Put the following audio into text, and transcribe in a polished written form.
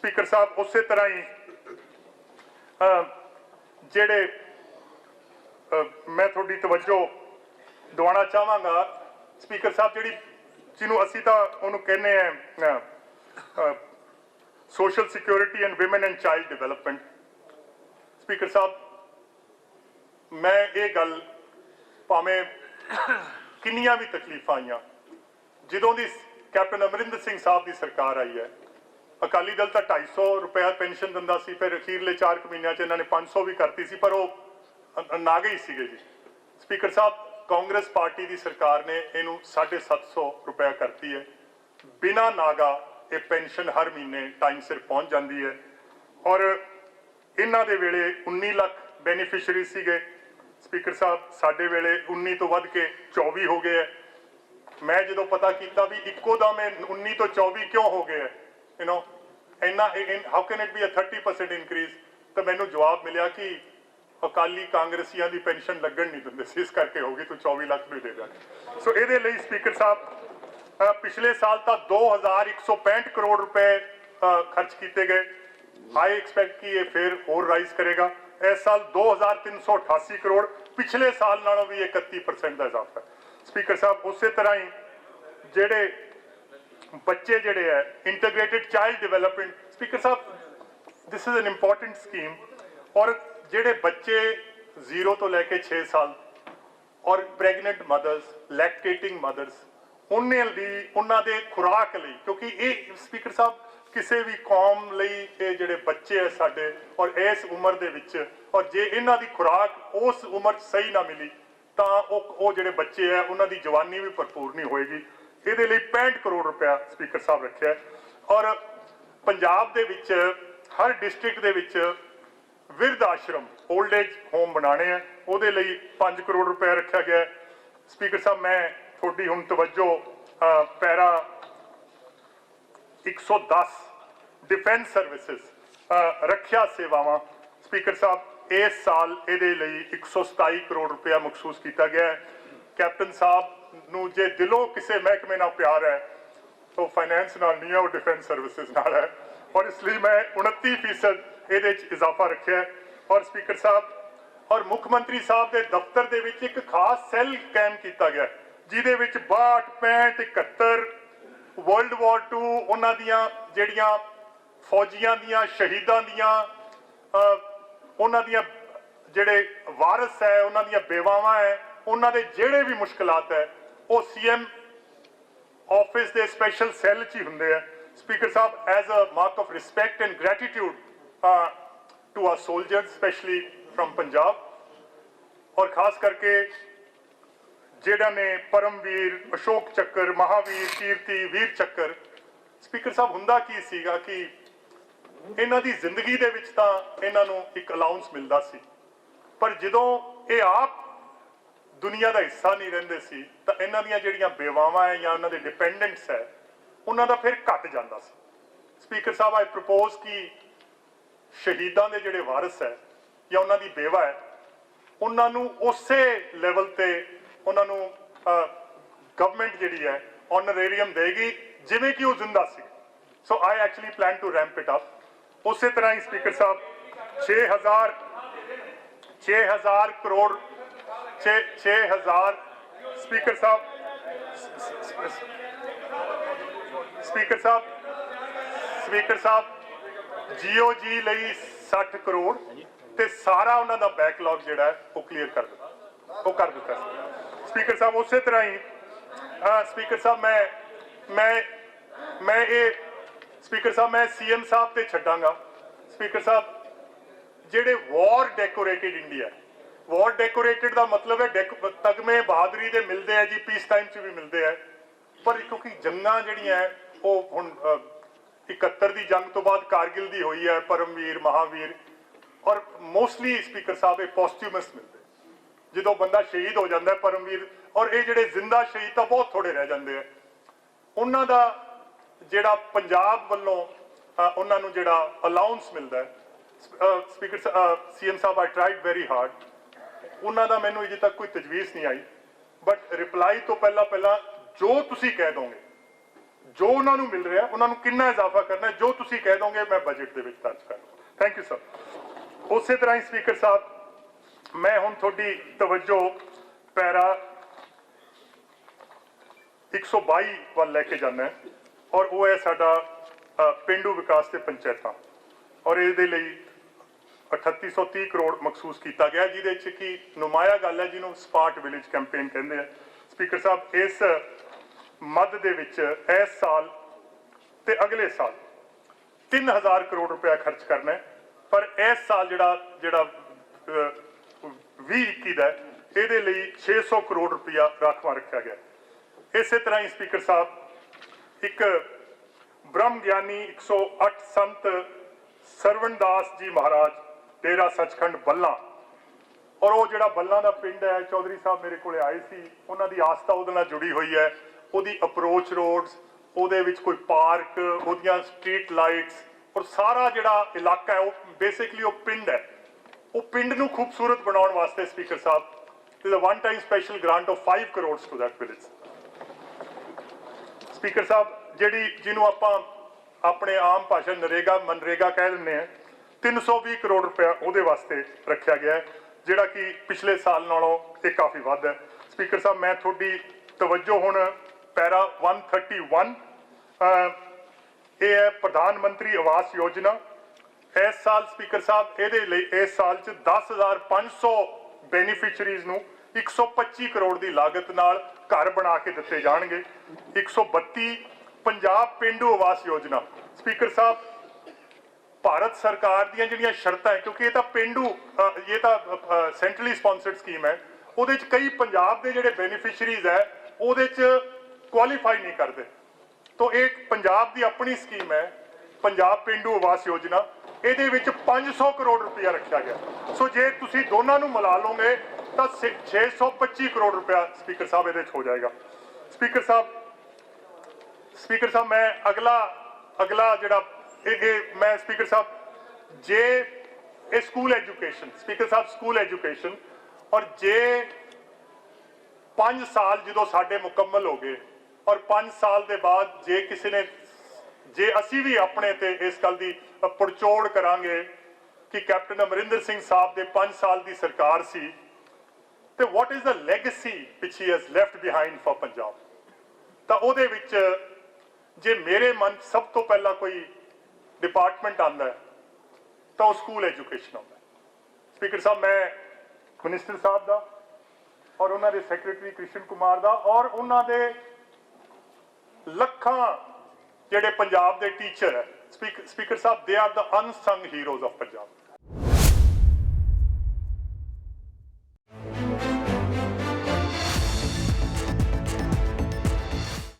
Speaker साहब उस तरह ही जेड़े मैं थोड़ी तवज्जो दिवाना चाहांगा स्पीकर साहब जी जिन्हों असी तो उन्होंने कहने हैं social security and women and child development. Speaker साहब मैं ये गल भावें किन्नियां भी तकलीफां आईयां जदों दी कैप्टन अमरिंदर सिंह साहब की सरकार आई है अकाली दल तो 250 रुपया पेनशन दिंदा सी, फिर अखीरले 4 महीनों इन्होंने 500 भी करती सी, पर वो नागे ही सीगे जी। स्पीकर साहब कांग्रेस पार्टी की सरकार ने इनू 750 रुपया करती है, बिना नागा ये पेनशन हर महीने टाइम सिर पहुँच जाती है। और इन्हों के वेले 19 लाख बेनीफिशरी सीगे स्पीकर साहब, साडे वेले 19 तो वध के 24 हो गए है। मैं जो पता किया भी इको दम 19 तो 24 क्यों हो गए है, यू नो इन्ना how can it be a 30% increase. तो मैनू जवाब मिले कि अकाली कांग्रेसियों की पेनशन लगन नहीं देंगे, इस करके होगी तो 24 लाख भी दे देंगे। सो ये स्पीकर साहब पिछले साल तो 2165 करोड़ रुपए खर्च किए गए। आई एक्सपैक्ट कि ये फिर होर राइज करेगा। इस साल 2388 करोड़, पिछले साल नालों भी 31% का इजाफा है। स्पीकर साहब उस तरह ही जेडे बच्चे जेडे है इंटीग्रेटेड चाइल्ड डिवेलपमेंट, स्पीकर साहब this is an important scheme. और जेडे बच्चे 0 तो लैके 6 साल और प्रेगनेंट मदर्स, लैक्टेटिंग मदर्स, उन्होंने दे खुराक लई, क्योंकि ये स्पीकर साहब किसी भी कौम लई ये जेडे बच्चे है साडे और इस उम्र दे विच, और जे इन्हां दी खुराक उस उम्र सही ना मिली तो वो जेडे बच्चे है उन्हां दी जवानी भी भरपूर नहीं होएगी। ये 65 करोड़ रुपया स्पीकर साहब रखे है। और पंजाब दे विच हर डिस्ट्रिक्ट दे विच विरध आश्रम ओल्ड एज होम बनाने हैं, उहदे लई 5 करोड़ रुपया रखा गया है। स्पीकर साहब मैं थोड़ी हुण तवज्जो पैरा 110 डिफेंस सर्विसेज रक्षा सेवावां, स्पीकर साहब इस साल ये 127 करोड़ रुपया मखसूस किया गया है। कैप्टन साहब नूं जे दिलों किसी महकमे नाल प्यार है तो फाइनैंस नाल नहीं है, वो डिफेंस सर्विसेज नाल है, और इसलिए मैं 29% ये इजाफा रखा है। और स्पीकर साहब और मुख्यमंत्री साहब के दफ्तर के विच एक खास सैल कायम किया गया जिहदे विच 62, 65, 71 वर्ल्ड वॉर 2 उन्हां दियां जिहड़ियां फौजियां दियां शहीदां दियां उन्हां दियां जिहड़े वारस है उन्हां दियां बेवावां है उन्हां दे जिहड़े भी मुश्किलात है वो CM ऑफिस के स्पैशल सैल च ही हुंदे है। स्पीकर साहब as a mark of respect and gratitude to our soldiers specially from Punjab, और खास करके जेड़ा ने परमवीर, अशोक चक्कर, महावीर, कीर्ति, वीर चक्कर, स्पीकर साहब हुंदा की सीगा कि इन्हां दी जिंदगी दे विच तां इन्हां नूं एक अलाउंस मिलदा सी, पर जदों ये आप दुनिया का हिस्सा नहीं रहिंदे सी तां इन्हां दियां जिहड़ियां बेवावां है या उन्हां दे डिपेंडेंट्स है उन्हां दा फिर घट जांदा सी। स्पीकर साहब आई प्रपोज कि शहीदां दे जिहड़े वारिस है या उन्हां दी बेवा है उन्हां नूं उसे लेवल ते उन्हां नूं गवर्नमेंट जिहड़ी है ऑनरेरियम देगी जिवें कि वो जिंदा सी। So I actually plan to ramp it up. उस तरह ही स्पीकर साहब 6,000 करोड़ 6,000 स्पीकर साहब GOG लई 60 करोड़ ते सारा उन्हां दा बैकलॉग जिहड़ा है वो क्लीयर कर दिता। स्पीकर साहब उस तरह ही स्पीकर साहब मैं ये स्पीकर साहब मैं CM साहब ते छड्डांगा। स्पीकर साहब जेडे war decorated India, war decorated का मतलब है तगमे बहादुरी दे मिलते हैं जी, पीस टाइम च भी मिलते हैं, पर क्योंकि जंगां जिहड़ियां है वो हुण 71 की जंग तो बाद कारगिल की हुई है, परमवीर, महावीर, और मोस्टली स्पीकर साहब ये पॉस्ट्यूमस मिलते जो बंदा शहीद हो जाता है परमवीर, और ये जिहड़े जिंदा शहीद तो बहुत थोड़े रह जाते हैं। उन्हां दा जिहड़ा पंजाब वल्लों उन्हां नूं जिहड़ा अलाउंस मिलता है, स्पीकर CM साहब आई ट्राइड वेरी हार्ड, उन्हां दा मैनूं अजे तक कोई तजवीज़ नहीं आई, बट रिप्लाई तो पहला जो तुसीं कह दोगे ਜੋ ਉਹਨਾਂ ਨੂੰ ਮਿਲ ਰਿਹਾ ਉਹਨਾਂ ਨੂੰ ਕਿੰਨਾ ਇਜ਼ਾਫਾ ਕਰਨਾ ਹੈ, ਜੋ ਤੁਸੀਂ ਕਹਿ ਦੋਗੇ ਮੈਂ ਬਜਟ ਦੇ ਵਿੱਚ ਦਰਜ ਕਰ ਲਵਾਂ। Thank you sir. ਉਸੇ ਤਰ੍ਹਾਂ ਹੀ ਸਪੀਕਰ ਸਾਹਿਬ ਮੈਂ ਹੁਣ ਤੁਹਾਡੀ ਤਵੱਜੋ ਪੈਰਾ 122 ਵੱਲ ਲੈ ਕੇ ਜਾਣਾ ਔਰ ਉਹ ਹੈ ਸਾਡਾ ਪੇਂਡੂ ਵਿਕਾਸ ਤੇ ਪੰਚਾਇਤਾਂ ਔਰ ਇਹਦੇ ਲਈ 3830 ਕਰੋੜ ਮਖਸੂਸ ਕੀਤਾ ਗਿਆ, ਜਿਹਦੇ ਵਿੱਚ ਕਿ ਨੁਮਾਇਆ ਗੱਲ ਹੈ ਜਿਹਨੂੰ ਸਮਾਰਟ ਵਿਲੇਜ ਕੈਂਪੇਨ ਕਹਿੰਦੇ ਆ। ਸਪੀਕਰ ਸਾਹਿਬ ਇਸ ਮੱਧ ਦੇ ਵਿੱਚ ਇਸ ਸਾਲ ਤੇ ਅਗਲੇ ਸਾਲ 3000 ਕਰੋੜ ਰੁਪਇਆ ਖਰਚ ਕਰਨਾ ਹੈ, ਪਰ ਇਸ ਸਾਲ ਜਿਹੜਾ 2021 ਦਾ ਇਹਦੇ ਲਈ 600 ਕਰੋੜ ਰੁਪਇਆ ਰਾਖਵਾਂ ਰੱਖਿਆ ਗਿਆ। ਇਸੇ ਤਰ੍ਹਾਂ ਹੀ ਸਪੀਕਰ ਸਾਹਿਬ ਇੱਕ ਬ੍ਰਹਮ ਗਿਆਨੀ 108 ਸੰਤ ਸਰਵਣਦਾਸ ਜੀ ਮਹਾਰਾਜ ਡੇਰਾ ਸੱਚਖੰਡ ਬੱਲਾ ਔਰ ਉਹ ਜਿਹੜਾ ਬੱਲਾ ਦਾ ਪਿੰਡ ਹੈ, ਚੌਧਰੀ ਸਾਹਿਬ ਮੇਰੇ ਕੋਲੇ ਆਏ ਸੀ, ਉਹਨਾਂ ਦੀ ਆਸਥਾ ਉਹਦੇ ਨਾਲ ਜੁੜੀ ਹੋਈ ਹੈ। ਉਹਦੀ ਅਪਰੋਚ ਰੋਡਸ, ਉਹਦੇ ਵਿੱਚ ਕੋਈ ਪਾਰਕ, ਉਹਦੀਆਂ ਸਟਰੀਟ ਲਾਈਟਸ ਔਰ ਸਾਰਾ ਜਿਹੜਾ ਇਲਾਕਾ ਹੈ ਉਹ ਬੇਸਿਕਲੀ ਉਹ ਪਿੰਡ ਹੈ। ਉਹ ਪਿੰਡ ਨੂੰ ਖੂਬਸੂਰਤ ਬਣਾਉਣ ਵਾਸਤੇ speaker Sahib there is a one time special grant of 5 crores to that village। Speaker ਸਾਹਿਬ ਜਿਹਨੂੰ ਆਪਾਂ ਆਪਣੇ ਆਮ ਭਾਸ਼ਾ ਮਨਰੇਗਾ ਕਹਿ ਦਿੰਦੇ ਆ, 320 ਕਰੋੜ ਰੁਪਇਆ ਉਹਦੇ ਵਾਸਤੇ ਰੱਖਿਆ ਗਿਆ ਹੈ, ਜਿਹੜਾ ਕਿ ਪਿਛਲੇ ਸਾਲ ਨਾਲੋਂ ਇਹ ਕਾਫੀ ਵੱਧ ਹੈ। ਸਪੀਕਰ ਸਾਹਿਬ ਮੈਂ ਤੁਹਾਡੀ ਤਵੱਜੋ ਹੁਣ ਪੈਰਾ 131 ਇਹ ਹੈ ਪ੍ਰਧਾਨ ਮੰਤਰੀ ਆਵਾਸ ਯੋਜਨਾ। ਇਸ ਸਾਲ ਸਪੀਕਰ ਸਾਹਿਬ ਇਹਦੇ ਲਈ ਇਸ ਸਾਲ 'ਚ 10,500 ਬੈਨੀਫੀਸ਼ਰੀਜ਼ ਨੂੰ 125 ਕਰੋੜ ਦੀ ਲਾਗਤ ਨਾਲ ਘਰ ਬਣਾ ਕੇ ਦਿੱਤੇ ਜਾਣਗੇ। 132 ਪੰਜਾਬ ਪੇਂਡੂ ਆਵਾਸ ਯੋਜਨਾ। ਸਪੀਕਰ ਸਾਹਿਬ ਭਾਰਤ ਸਰਕਾਰ ਦੀਆਂ ਜਿਹੜੀਆਂ ਸ਼ਰਤਾਂ ਹੈ, ਕਿਉਂਕਿ ਇਹ ਤਾਂ ਇਹ ਤਾਂ ਸੈਂਟਰਲੀ ਸਪਾਂਸਰਡ ਸਕੀਮ ਹੈ, ਉਹਦੇ 'ਚ ਕਈ ਪੰਜਾਬ ਦੇ ਜਿਹੜੇ ਬੈਨੀਫੀਸ਼ਰੀਜ਼ ਹੈ ਉਹਦੇ 'ਚ ਕੁਆਲੀਫਾਈ ਨਹੀਂ ਕਰਦੇ, ਤਾਂ ਇਹ ਪੰਜਾਬ ਦੀ ਆਪਣੀ ਸਕੀਮ ਹੈ ਪੰਜਾਬ ਪੇਂਡੂ ਆਵਾਸ ਯੋਜਨਾ। ਇਹਦੇ ਵਿੱਚ 500 ਕਰੋੜ ਰੁਪਇਆ ਰੱਖਿਆ ਗਿਆ। ਸੋ ਜੇ ਤੁਸੀਂ ਦੋਨਾਂ ਨੂੰ ਮਿਲਾ ਲਓਗੇ ਤਾਂ 625 ਕਰੋੜ ਰੁਪਇਆ ਸਪੀਕਰ ਸਾਹਿਬ ਇਹਦੇ 'ਚ ਹੋ ਜਾਏਗਾ। ਸਪੀਕਰ ਸਾਹਿਬ ਮੈਂ ਅਗਲਾ ਜਿਹੜਾ ਮੈਂ ਸਪੀਕਰ ਸਾਹਿਬ ਜੇ ਇਹ ਸਕੂਲ ਐਜੂਕੇਸ਼ਨ, ਸਪੀਕਰ ਸਾਹਿਬ ਸਕੂਲ ਐਜੂਕੇਸ਼ਨ ਔਰ ਜੇ 5 ਸਾਲ ਜਦੋਂ ਸਾਡੇ ਮੁਕੰਮਲ ਹੋ ਗਏ ਔਰ 5 ਸਾਲ ਦੇ ਬਾਅਦ ਜੇ ਅਸੀਂ ਵੀ ਆਪਣੇ ਤੇ ਇਸ ਗੱਲ ਦੀ ਪੜਚੋੜ ਕਰਾਂਗੇ ਕਿ ਕੈਪਟਨ ਅਮਰਿੰਦਰ ਸਿੰਘ ਸਾਹਿਬ ਦੇ 5 ਸਾਲ ਦੀ ਸਰਕਾਰ ਸੀ ਤੇ what is the legacy which he has left behind for Punjab, ਤਾਂ ਉਹਦੇ ਵਿੱਚ ਜੇ ਮੇਰੇ ਮਨ 'ਚ ਸਭ ਤੋਂ ਪਹਿਲਾਂ ਕੋਈ ਡਿਪਾਰਟਮੈਂਟ ਆਉਂਦਾ ਹੈ ਤਾਂ ਉਹ ਸਕੂਲ ਐਜੂਕੇਸ਼ਨ ਆਉਂਦਾ। ਸਪੀਕਰ ਸਾਹਿਬ ਮੈਂ ਮਿਨਿਸਟਰ ਸਾਹਿਬ ਦਾ ਔਰ ਉਹਨਾਂ ਦੇ ਸੈਕਟਰੀ ਕ੍ਰਿਸ਼ਨ ਕੁਮਾਰ ਦਾ ਔਰ ਉਹਨਾਂ ਦੇ ਲੱਖਾਂ ਜਿਹੜੇ ਪੰਜਾਬ ਦੇ ਟੀਚਰ ਹੈ, speaker Sahib they are the unsung heroes of Punjab.